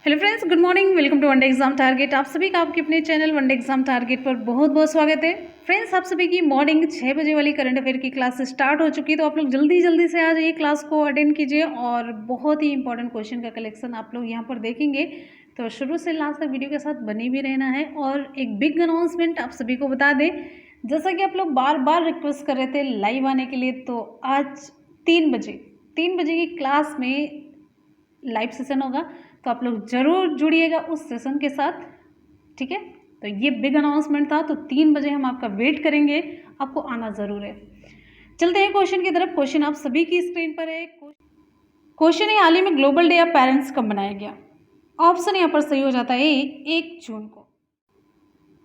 Hello friends, good morning. Welcome to one day exam target. आप सभी का आपके अपने चैनल वनडे एग्जाम टारगेट पर बहुत बहुत स्वागत है। फ्रेंड्स, आप सभी की मॉर्निंग 6 बजे वाली करंट अफेयर की क्लास स्टार्ट हो चुकी है, तो आप लोग जल्दी जल्दी से आ जाइए, क्लास को अटेंड कीजिए और बहुत ही इंपॉर्टेंट क्वेश्चन का कलेक्शन आप लोग यहाँ पर देखेंगे। तो शुरू से लास्ट तक वीडियो के साथ बने भी रहना है। और एक बिग अनाउंसमेंट आप सभी को बता दें, जैसा कि आप लोग बार बार रिक्वेस्ट कर रहे थे लाइव आने के लिए, तो आज 3 बजे की क्लास में लाइव सेशन होगा, तो आप लोग ज़रूर जुड़िएगा उस सेशन के साथ। ठीक है, तो ये बिग अनाउंसमेंट था, तो 3 बजे हम आपका वेट करेंगे, आपको आना ज़रूर है। चलते हैं क्वेश्चन की तरफ। क्वेश्चन आप सभी की स्क्रीन पर है। क्वेश्चन है, हाल ही में ग्लोबल डे ऑफ पेरेंट्स कब मनाया गया? ऑप्शन यहाँ पर सही हो जाता है 1 जून को।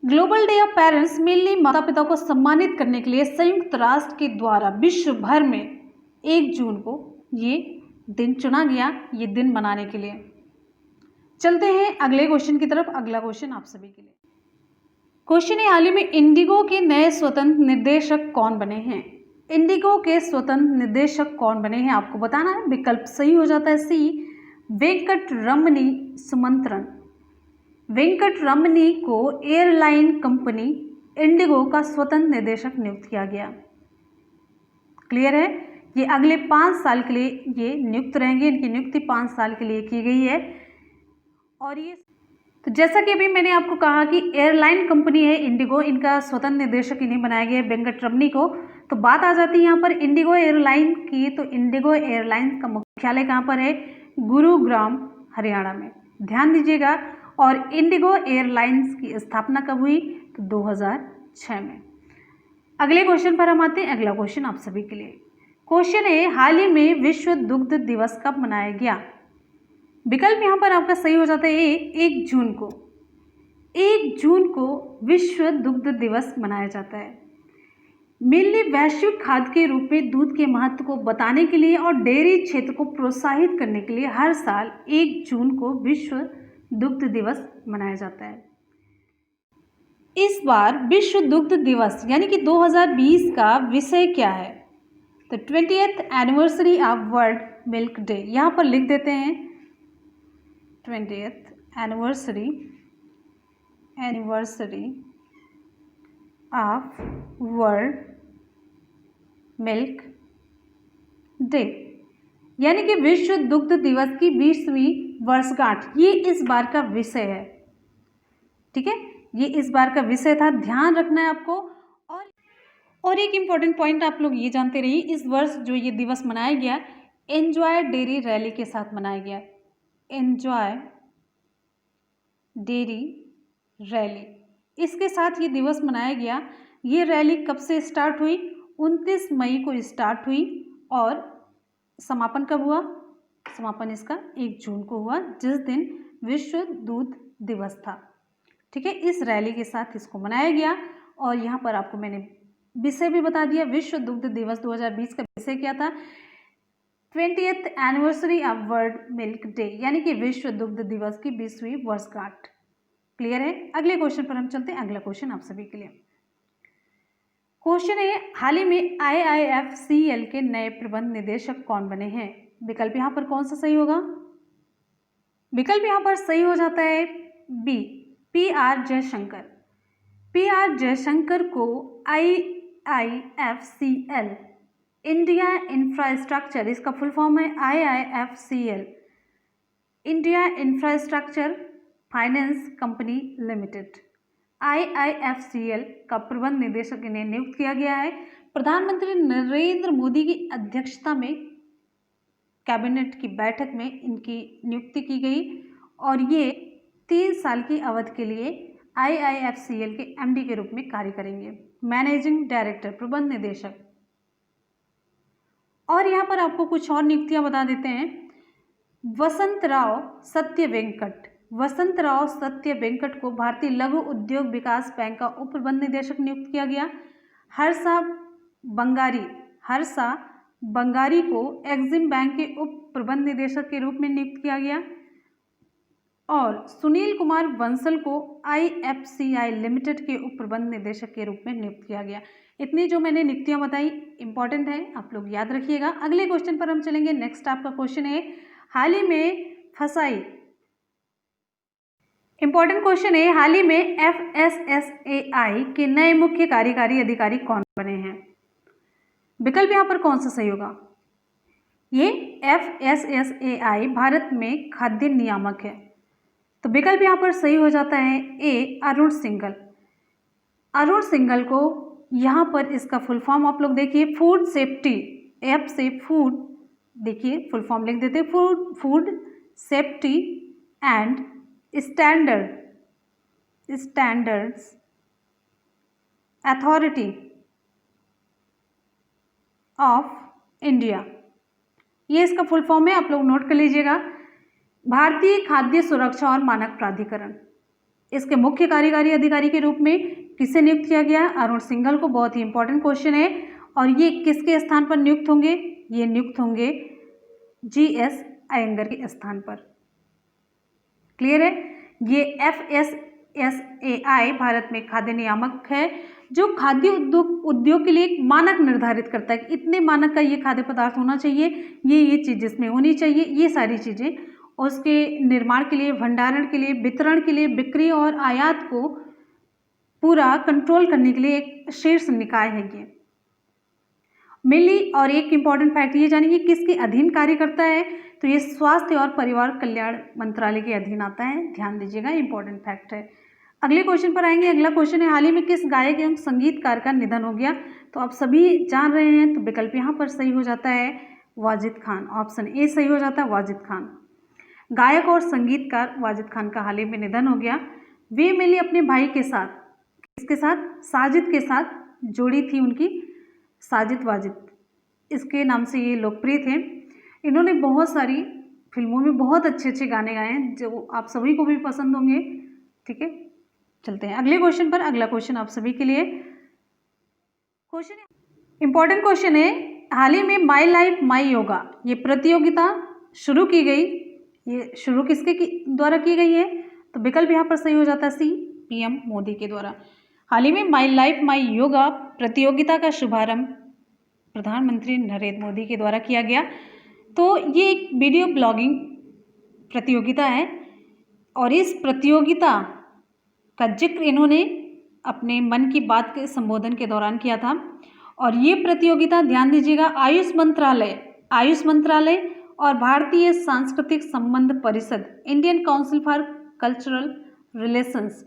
Global day of parents mainly माता पिता को सम्मानित करने के लिए संयुक्त राष्ट्र के द्वारा विश्व भर में 1 जून को ये दिन चुना गया, ये दिन मनाने के लिए। चलते हैं अगले क्वेश्चन की तरफ। अगला क्वेश्चन आप सभी के लिए क्वेश्चन है, हाल ही में इंडिगो के नए स्वतंत्र निर्देशक कौन बने हैं? इंडिगो के स्वतंत्र निर्देशक कौन बने हैं आपको बताना है। विकल्प सही हो जाता है सी, वेंकट रमनी सुमंत्रन। वेंकट रमनी को एयरलाइन कंपनी इंडिगो का स्वतंत्र निर्देशक नियुक्त किया गया। क्लियर है, ये अगले 5 साल के लिए ये नियुक्त रहेंगे। इनकी नियुक्ति 5 साल के लिए की गई है। और ये तो जैसा कि अभी मैंने आपको कहा कि एयरलाइन कंपनी है इंडिगो, इनका स्वतंत्र निर्देशक इन्हें बनाया गया है, वेंकट रमनी को। तो बात आ जाती है यहाँ पर इंडिगो एयरलाइन की, तो इंडिगो एयरलाइन का मुख्यालय कहाँ पर है? गुरुग्राम, हरियाणा में। ध्यान दीजिएगा। और इंडिगो एयरलाइंस की स्थापना कब हुई? तो 2006 में। अगले क्वेश्चन पर हम आते हैं। अगला क्वेश्चन आप सभी के लिए क्वेश्चन है, हाल ही में विश्व दुग्ध दिवस कब मनाया गया? विकल्प यहाँ पर आपका सही हो जाता है 1 जून को। 1 जून को विश्व दुग्ध दिवस मनाया जाता है। मेनली वैश्विक खाद्य के रूप में दूध के महत्व को बताने के लिए और डेयरी क्षेत्र को प्रोत्साहित करने के लिए हर साल 1 जून को विश्व दुग्ध दिवस मनाया जाता है। इस बार विश्व दुग्ध दिवस यानी कि 2020 का विषय क्या है? तो 20th anniversary of world milk day. यहाँ पर लिख देते हैं 20th anniversary of world milk day, यानी कि विश्व दुग्ध दिवस की 20वीं वर्षगांठ, ये इस बार का विषय है। ठीक है, ये इस बार का विषय था, ध्यान रखना है आपको। और एक इम्पॉर्टेंट पॉइंट आप लोग ये जानते रहिए, इस वर्ष जो ये दिवस मनाया गया एंजॉय डेयरी रैली के साथ मनाया गया। एंजॉय डेयरी रैली, इसके साथ ये दिवस मनाया गया। ये रैली कब से स्टार्ट हुई? 29 मई को स्टार्ट हुई और समापन कब हुआ? समापन इसका 1 जून को हुआ, जिस दिन विश्व दूध दिवस था। ठीक है, इस रैली के साथ इसको मनाया गया। और यहाँ पर आपको मैंने विषय भी बता दिया। विश्व दुग्ध दिवस 2020 का विषय क्या था? 20th anniversary of world milk day, यानी कि विश्व दुग्ध दिवस की 20वीं वर्षगांठ। क्लियर है। अगले क्वेश्चन पर हम चलते हैं। अगला क्वेश्चन आप सभी के लिए क्वेश्चन है, हाल ही में IIFCL के नए प्रबंध निदेशक कौन बने हैं? विकल्प यहाँ पर कौन सा सही होगा? विकल्प यहाँ पर सही हो जाता है B, PR Jaishankar. PR Jaishankar को IIFCL इंडिया इंफ्रास्ट्रक्चर, इसका फुल फॉर्म है IIFCL India infrastructure finance company limited. IIFCL का प्रबंध निदेशक इन्हें नियुक्त किया गया है। प्रधानमंत्री नरेंद्र मोदी की अध्यक्षता में कैबिनेट की बैठक में इनकी नियुक्ति की गई और ये 3 साल की अवधि के लिए IIFCL के MD के रूप में कार्य करेंगे, मैनेजिंग डायरेक्टर, प्रबंध निदेशक। और यहाँ पर आपको कुछ और नियुक्तियां बता देते हैं। वसंतराव सत्य वेंकट को भारतीय लघु उद्योग विकास बैंक का उप प्रबंध निदेशक नियुक्त किया गया। हर्षा बंगारी को एक्सिम बैंक के उप प्रबंध निदेशक के रूप में नियुक्त किया गया। और सुनील कुमार बंसल को IFCI लिमिटेड के उप प्रबंध निदेशक के रूप में नियुक्त किया गया। इतनी जो मैंने नियुक्तियां बताई इंपॉर्टेंट है, आप लोग याद रखिएगा। अगले क्वेश्चन पर हम चलेंगे। नेक्स्ट आपका क्वेश्चन है, हाल ही में फसाई इंपॉर्टेंट क्वेश्चन है, हाल ही में FSSAI के नए मुख्य कार्यकारी अधिकारी कौन बने हैं? विकल्प यहाँ पर कौन सा सही होगा? ये FSSAI भारत में खाद्य नियामक है, तो विकल्प यहाँ पर सही हो जाता है ए, अरुण सिंघल। अरुण सिंघल को यहाँ पर इसका फुल फॉर्म आप लोग देखिए, फूड सेफ्टी, एफ से फूड, देखिए फुल फॉर्म लिख देते हैं, food safety and standards authority of India, ये इसका फुल फॉर्म है, आप लोग नोट कर लीजिएगा। भारतीय खाद्य सुरक्षा और मानक प्राधिकरण, इसके मुख्य कार्यकारी अधिकारी के रूप में किसे नियुक्त किया गया? अरुण सिंघल को। बहुत ही इंपॉर्टेंट क्वेश्चन है। और ये किसके स्थान पर नियुक्त होंगे? ये नियुक्त होंगे GS अयंगर के स्थान पर। क्लियर है? ये FSSAI भारत में खाद्य नियामक है, जो खाद्य उद्योग के लिए एक मानक निर्धारित करता है, इतने मानक का ये खाद्य पदार्थ होना चाहिए, ये चीज़ इसमें होनी चाहिए, ये सारी चीज़ें उसके निर्माण के लिए, भंडारण के लिए, वितरण के लिए, बिक्री और आयात को पूरा कंट्रोल करने के लिए एक शीर्ष निकाय है ये मेनली। और एक इम्पॉर्टेंट फैक्ट ये जानिए किसके अधीन कार्य करता है? तो ये स्वास्थ्य और परिवार कल्याण मंत्रालय के अधीन आता है, ध्यान दीजिएगा, इंपॉर्टेंट फैक्ट है। अगले क्वेश्चन पर आएंगे। अगला क्वेश्चन है, हाल ही में किस गायक एवं संगीतकार का निधन हो गया? तो आप सभी जान रहे हैं, तो विकल्प यहाँ पर सही हो जाता है वाजिद खान। ऑप्शन ए सही हो जाता है, वाजिद खान। गायक और संगीतकार वाजिद खान का हाल ही में निधन हो गया। वे मेनली अपने भाई के साथ, किसके साथ? साजिद के साथ जोड़ी थी उनकी, साजिद वाजिद, इसके नाम से ये लोकप्रिय थे। इन्होंने बहुत सारी फिल्मों में बहुत अच्छे अच्छे गाने गाए हैं, जो आप सभी को भी पसंद होंगे। ठीक है, चलते हैं अगले क्वेश्चन पर। अगला क्वेश्चन आप सभी के लिए इंपॉर्टेंट क्वेश्चन है, हाल ही में माई लाइफ माई योगा ये प्रतियोगिता शुरू की गई, ये शुरू किसके द्वारा की गई है? तो विकल्प यहाँ पर सही हो जाता है सी, PM मोदी के द्वारा। हाल ही में माई लाइफ माई योगा प्रतियोगिता का शुभारंभ प्रधानमंत्री नरेंद्र मोदी के द्वारा किया गया। तो ये एक वीडियो ब्लॉगिंग प्रतियोगिता है, और इस प्रतियोगिता का जिक्र इन्होंने अपने मन की बात के संबोधन के दौरान किया था। और ये प्रतियोगिता, ध्यान दीजिएगा, आयुष मंत्रालय और भारतीय सांस्कृतिक संबंध परिषद, Indian council for cultural relations,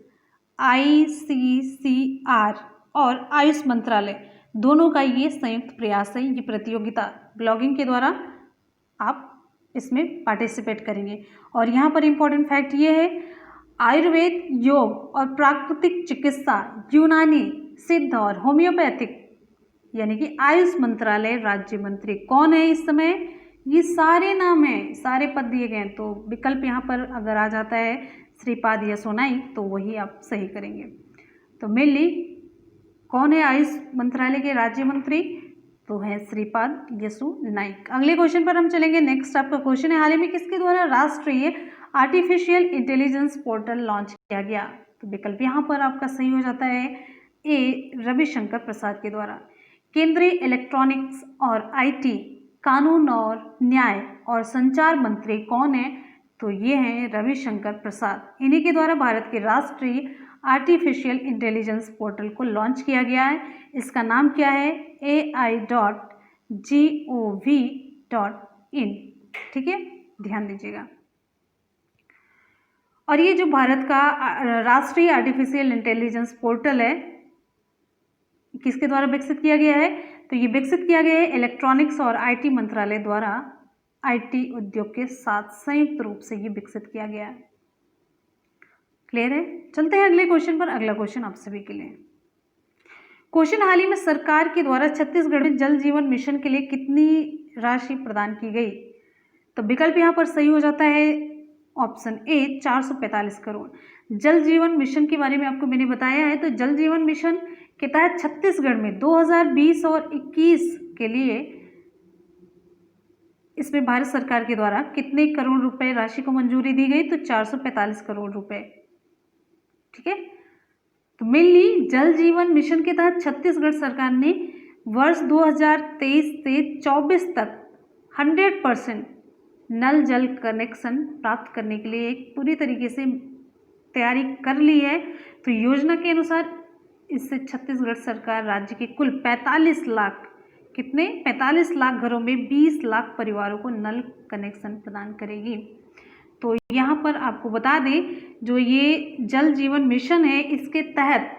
ICCR और आयुष मंत्रालय दोनों का ये संयुक्त प्रयास है। ये प्रतियोगिता ब्लॉगिंग के द्वारा आप इसमें पार्टिसिपेट करेंगे। और यहाँ पर इम्पोर्टेंट फैक्ट ये है, आयुर्वेद, योग और प्राकृतिक चिकित्सा, यूनानी, सिद्ध और होम्योपैथिक, यानी कि आयुष मंत्रालय राज्य मंत्री कौन है इस समय? ये सारे नाम हैं, सारे पद दिए गए हैं। तो विकल्प यहाँ पर अगर आ जाता है श्रीपाद यसो नाइक, तो वही आप सही करेंगे। तो मेनली कौन है आयुष मंत्रालय के राज्य मंत्री? तो है श्रीपाद यसो नाइक। अगले क्वेश्चन पर हम चलेंगे। नेक्स्ट आपका क्वेश्चन है, हाल ही में किसके द्वारा राष्ट्रीय आर्टिफिशियल इंटेलिजेंस पोर्टल लॉन्च किया गया? तो विकल्प यहाँ पर आपका सही हो जाता है ए, रविशंकर प्रसाद के द्वारा। केंद्रीय इलेक्ट्रॉनिक्स और IT, कानून और न्याय और संचार मंत्री कौन है? तो ये हैं रविशंकर प्रसाद। इन्हीं के द्वारा भारत के राष्ट्रीय आर्टिफिशियल इंटेलिजेंस पोर्टल को लॉन्च किया गया है। इसका नाम क्या है? AI.gov.in। ठीक है, ध्यान दीजिएगा। और ये जो भारत का राष्ट्रीय आर्टिफिशियल इंटेलिजेंस पोर्टल है, किसके द्वारा विकसित किया गया है? तो ये विकसित किया गया है इलेक्ट्रॉनिक्स और IT मंत्रालय द्वारा, IT उद्योग के साथ संयुक्त रूप से ये विकसित किया गया है। क्लियर है? चलते हैं अगले क्वेश्चन पर। अगला क्वेश्चन आप सभी के लिए क्वेश्चन, हाल ही में सरकार के द्वारा छत्तीसगढ़ में जल जीवन मिशन के लिए कितनी राशि प्रदान की गई? तो विकल्प यहाँ पर सही हो जाता है ऑप्शन ए, 445 करोड़। जल जीवन मिशन के बारे में आपको मैंने बताया है। तो जल जीवन मिशन के तहत छत्तीसगढ़ में 2020 और 21 के लिए इसमें भारत सरकार के द्वारा कितने करोड़ रुपए राशि को मंजूरी दी गई? तो 445 करोड़ रुपए। ठीक है, तो मेनली जल जीवन मिशन के तहत छत्तीसगढ़ सरकार ने वर्ष 2023 से 24 तक 100% नल जल कनेक्शन प्राप्त करने के लिए एक पूरी तरीके से तैयारी कर ली है तो योजना के अनुसार इससे छत्तीसगढ़ सरकार राज्य के कुल 45 लाख, कितने 45 लाख घरों में 20 लाख परिवारों को नल कनेक्शन प्रदान करेगी। तो यहाँ पर आपको बता दें, जो ये जल जीवन मिशन है इसके तहत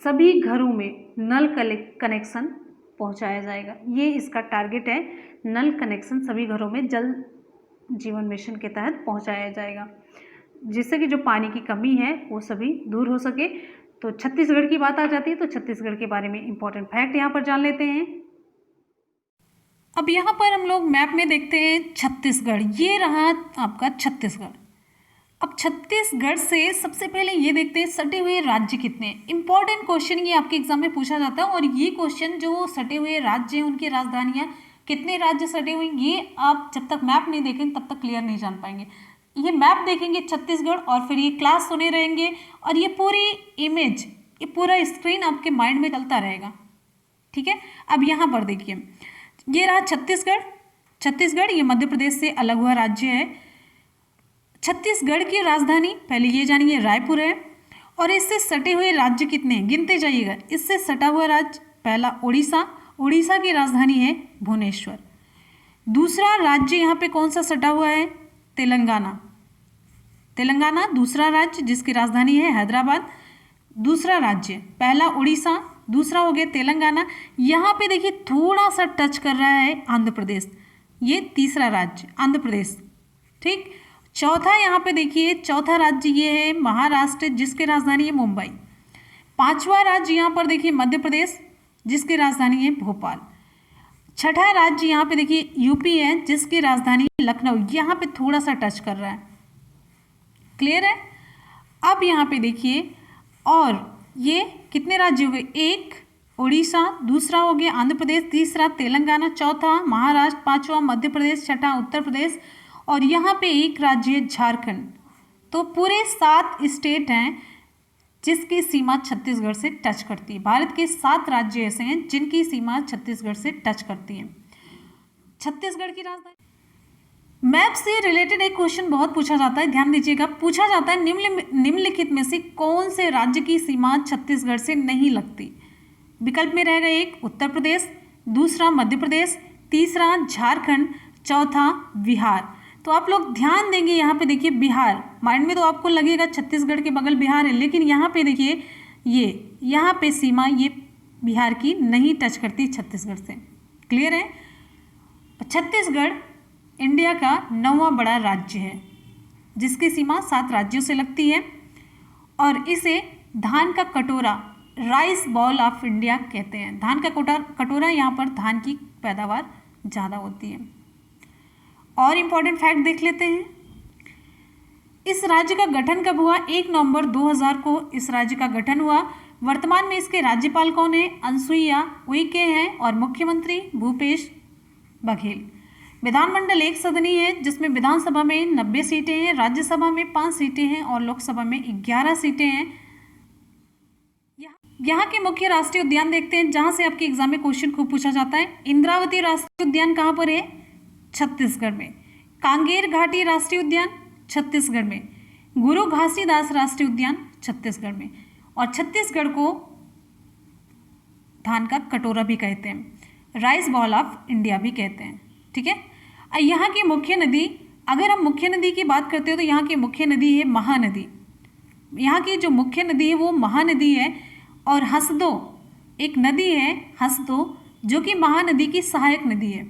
सभी घरों में नल कनेक्शन पहुँचाया जाएगा। ये इसका टारगेट है, नल कनेक्शन सभी घरों में जल जीवन मिशन के तहत पहुँचाया जाएगा, जिससे कि जो पानी की कमी है वो सभी दूर हो सके। तो छत्तीसगढ़ की बात आ जाती है तो छत्तीसगढ़ के बारे में इंपॉर्टेंट फैक्ट यहाँ पर जान लेते हैं। अब यहाँ पर हम लोग मैप में देखते हैं छत्तीसगढ़, ये रहा आपका छत्तीसगढ़। अब छत्तीसगढ़ से सबसे पहले ये देखते हैं सटे हुए राज्य कितने हैं। इंपॉर्टेंट क्वेश्चन ये आपके एग्जाम में पूछा जाता है, और ये क्वेश्चन जो सटे हुए राज्य हैं उनकी राजधानियाँ, कितने राज्य सटे हुए, ये आप जब तक मैप नहीं देखेंगे तब तक क्लियर नहीं जान पाएंगे। ये मैप देखेंगे छत्तीसगढ़ और फिर ये क्लास सुने रहेंगे, और ये पूरी इमेज, ये पूरा स्क्रीन आपके माइंड में चलता रहेगा, ठीक है। अब यहाँ पर देखिए, ये रहा छत्तीसगढ़। छत्तीसगढ़ ये मध्य प्रदेश से अलग हुआ राज्य है। छत्तीसगढ़ की राजधानी पहले ये जानिए रायपुर है, और इससे सटे हुए राज्य कितने हैं गिनते जाइएगा। इससे सटा हुआ राज्य पहला उड़ीसा, उड़ीसा की राजधानी है भुवनेश्वर। दूसरा राज्य यहाँ पे कौन सा सटा हुआ है, तेलंगाना। तेलंगाना दूसरा राज्य जिसकी राजधानी है हैदराबाद। दूसरा राज्य पहला उड़ीसा, दूसरा हो गया तेलंगाना। यहाँ पे देखिए थोड़ा सा टच कर रहा है आंध्र प्रदेश, ये तीसरा राज्य आंध्र प्रदेश, ठीक। चौथा यहाँ पे देखिए, चौथा राज्य ये है महाराष्ट्र जिसकी राजधानी है मुंबई। पांचवा राज्य यहाँ पर देखिए मध्य प्रदेश जिसकी राजधानी है भोपाल। छठा राज्य यहाँ पे देखिए यूपी है जिसकी राजधानी लखनऊ, यहाँ पे थोड़ा सा टच कर रहा है, क्लियर है। अब यहाँ पे देखिए, और ये कितने राज्य हो गए, एक उड़ीसा, दूसरा हो गया आंध्र प्रदेश, तीसरा तेलंगाना, चौथा महाराष्ट्र, पांचवा मध्य प्रदेश, छठा उत्तर प्रदेश, और यहाँ पे एक राज्य है झारखंड। तो पूरे 7 स्टेट हैं जिसकी सीमा छत्तीसगढ़ से टच करती है। भारत के 7 राज्य ऐसे हैं जिनकी सीमा छत्तीसगढ़ से टच करती है। छत्तीसगढ़ की राजधानी, मैप से रिलेटेड एक क्वेश्चन बहुत पूछा जाता है, ध्यान दीजिएगा। पूछा जाता है निम्नलिखित में से कौन से राज्य की सीमा छत्तीसगढ़ से नहीं लगती। विकल्प में रहेगा एक उत्तर प्रदेश, दूसरा मध्य प्रदेश, तीसरा झारखंड, चौथा बिहार। तो आप लोग ध्यान देंगे, यहाँ पे देखिए बिहार, माइंड में तो आपको लगेगा छत्तीसगढ़ के बगल बिहार है, लेकिन यहाँ पे देखिए ये यहाँ पे सीमा ये बिहार की नहीं टच करती छत्तीसगढ़ से, क्लियर है। छत्तीसगढ़ इंडिया का 9वां बड़ा राज्य है जिसकी सीमा 7 राज्यों से लगती है, और इसे धान का कटोरा, राइस बॉल ऑफ इंडिया कहते हैं। धान का कटोरा, यहाँ पर धान की पैदावार ज़्यादा होती है। और इम्पॉर्टेंट फैक्ट देख लेते हैं, इस राज्य का गठन कब हुआ, 1 नवंबर 2000 को इस राज्य का गठन हुआ। वर्तमान में इसके राज्यपाल कौन है, अनसुईया उइके हैं, और मुख्यमंत्री भूपेश बघेल। विधानमंडल एक सदनी है जिसमें विधानसभा में 90 सीटें हैं, राज्यसभा में 5 सीटें हैं, और लोकसभा में 11 सीटें हैं। यहाँ के मुख्य राष्ट्रीय उद्यान देखते हैं जहाँ से आपके एग्जाम में क्वेश्चन खूब पूछा जाता है। इंद्रावती राष्ट्रीय उद्यान कहाँ पर है, छत्तीसगढ़ में। कांगेर घाटी राष्ट्रीय उद्यान छत्तीसगढ़ में। गुरु घासीदास राष्ट्रीय उद्यान छत्तीसगढ़ में। और छत्तीसगढ़ को धान का कटोरा भी कहते हैं, राइस बॉल ऑफ इंडिया भी कहते हैं, ठीक है। यहाँ की मुख्य नदी, अगर हम मुख्य नदी की बात करते हो तो यहाँ की मुख्य नदी है महानदी। यहाँ की जो मुख्य नदी है वो महानदी है, और हसदो एक नदी है, हसदो, जो कि महानदी की सहायक नदी है।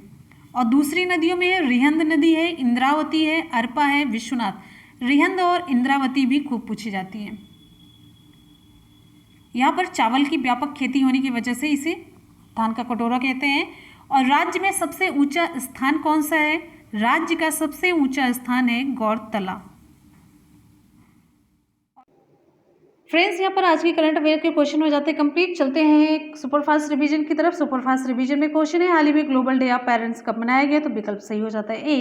और दूसरी नदियों में रिहंद नदी है, इंद्रावती है, अरपा है, विश्वनाथ। रिहंद और इंद्रावती भी खूब पूछी जाती हैं। यहाँ पर चावल की व्यापक खेती होने की वजह से इसे धान का कटोरा कहते हैं। और राज्य में सबसे ऊंचा स्थान कौन सा है, राज्य का सबसे ऊंचा स्थान है गौरतला। फ्रेंड्स, यहाँ पर आज की करंट अफेयर के क्वेश्चन हो जाते हैं कंप्लीट। चलते हैं सुपरफास्ट रिवीजन की तरफ। सुपरफास्ट रिवीजन में क्वेश्चन है, हाल ही में ग्लोबल डे ऑफ पेरेंट्स कब मनाया गया, तो विकल्प सही हो जाता है ए,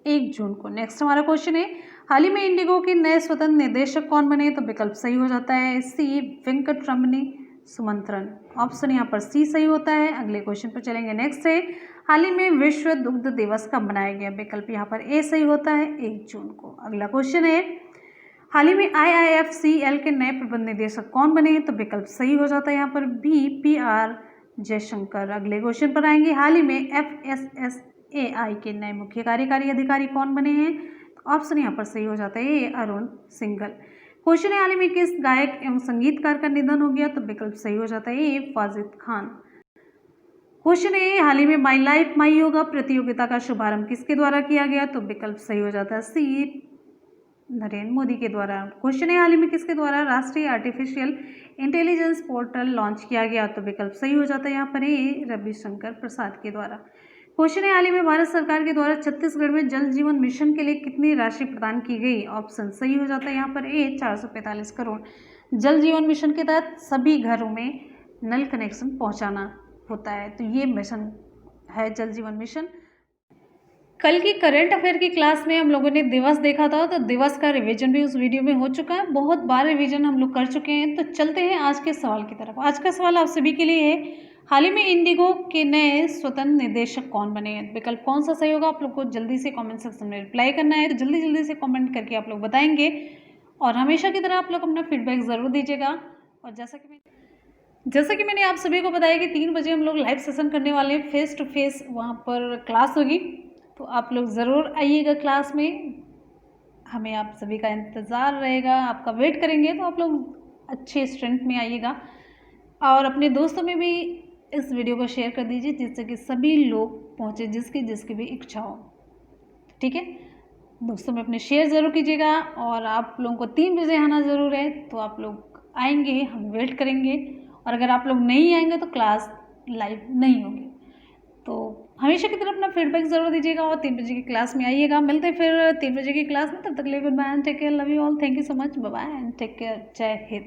1 जून को। नेक्स्ट हमारा क्वेश्चन है, हाल ही में इंडिगो के नए स्वतंत्र निर्देशक कौन बने, तो विकल्प सही हो जाता है सी, वेंकटरमणी सुमंत्रन। ऑप्शन यहाँ पर सी सही होता है। अगले क्वेश्चन पर चलेंगे। नेक्स्ट है, हाल ही में विश्व दुग्ध दिवस कब मनाया गया, विकल्प यहाँ पर ए सही होता है 1 जून को। अगला क्वेश्चन है, हाल ही में IIFCL के नए प्रबंध निदेशक कौन बने हैं? तो विकल्प सही हो जाता है यहाँ पर बी, PR जयशंकर। अगले क्वेश्चन पर आएंगे, हाल ही में FSSAI के नए मुख्य कार्यकारी अधिकारी कौन बने हैं? तो ऑप्शन यहाँ पर सही हो जाता है ए, अरुण सिंघल। क्वेश्चन है, हाल ही में किस गायक एवं संगीतकार का निधन हो गया? तो विकल्प सही हो जाता है ए, वाजिद खान। क्वेश्चन है, हाल ही में माई लाइफ माई योगा प्रतियोगिता का शुभारंभ किसके द्वारा किया गया? तो विकल्प सही हो जाता है सी, नरेंद्र मोदी के द्वारा। क्वेश्चन है, हाल ही में किसके द्वारा राष्ट्रीय आर्टिफिशियल इंटेलिजेंस पोर्टल लॉन्च किया गया? तो विकल्प सही हो जाता है यहाँ पर ए, रविशंकर प्रसाद के द्वारा। क्वेश्चन है, हाल ही में भारत सरकार के द्वारा छत्तीसगढ़ में जल जीवन मिशन के लिए कितनी राशि प्रदान की गई? ऑप्शन सही हो जाता है यहाँ पर ए, 445 करोड़। जल जीवन मिशन के तहत सभी घरों में नल कनेक्शन पहुँचाना होता है, तो ये मिशन है जल जीवन मिशन। कल की करंट अफेयर की क्लास में हम लोगों ने दिवस देखा था, तो दिवस का रिवीजन भी उस वीडियो में हो चुका है। बहुत बार रिवीजन हम लोग कर चुके हैं। तो चलते हैं आज के सवाल की तरफ। आज का सवाल आप सभी के लिए है, हाल ही में इंडिगो के नए स्वतंत्र निदेशक कौन बने हैं? विकल्प कौन सा सही होगा? आप लोग को जल्दी से कमेंट सेक्शन में रिप्लाई करना है, तो जल्दी से कमेंट करके आप लोग बताएंगे। और हमेशा की तरह आप लोग अपना फीडबैक ज़रूर दीजिएगा। और जैसा कि मैंने आप सभी को बताया कि 3 बजे हम लोग लाइव सेशन करने वाले हैं, फेस टू फेस वहाँ पर क्लास होगी, तो आप लोग ज़रूर आइएगा क्लास में। हमें आप सभी का इंतज़ार रहेगा, आपका वेट करेंगे, तो आप लोग अच्छे स्ट्रेंथ में आइएगा। और अपने दोस्तों में भी इस वीडियो को शेयर कर दीजिए, जिससे कि सभी लोग पहुँचे, जिसकी भी इच्छा हो। ठीक है, दोस्तों में अपने शेयर ज़रूर कीजिएगा। और आप लोगों को 3 बजे आना ज़रूर है, तो आप लोग आएंगे, हम वेट करेंगे। और अगर आप लोग नहीं आएंगे तो क्लास लाइव नहीं होगी। तो हमेशा की तरह अपना फीडबैक ज़रूर दीजिएगा और 3 बजे की क्लास में आइएगा। मिलते हैं फिर 3 बजे की क्लास में। तब तक के लिए good bye and take care, love you all, thank you so much, bye bye and take care, जय हिंद।